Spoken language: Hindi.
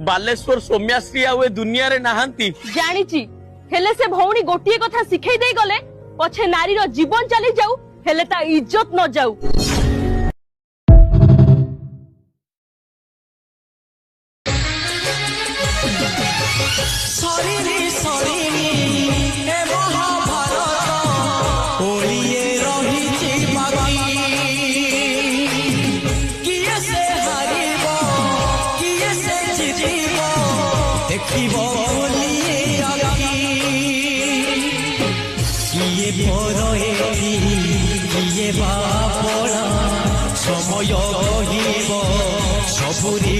बालेश्वर सौम्याश्री आउ दुनिया रे नाहांती जानिची हेले से भौणी गोटिए कथा सिखै देई गले पछे नारी रो जीवन चली जाऊ हेले ता इज्जत न जाऊ। समय सबुरी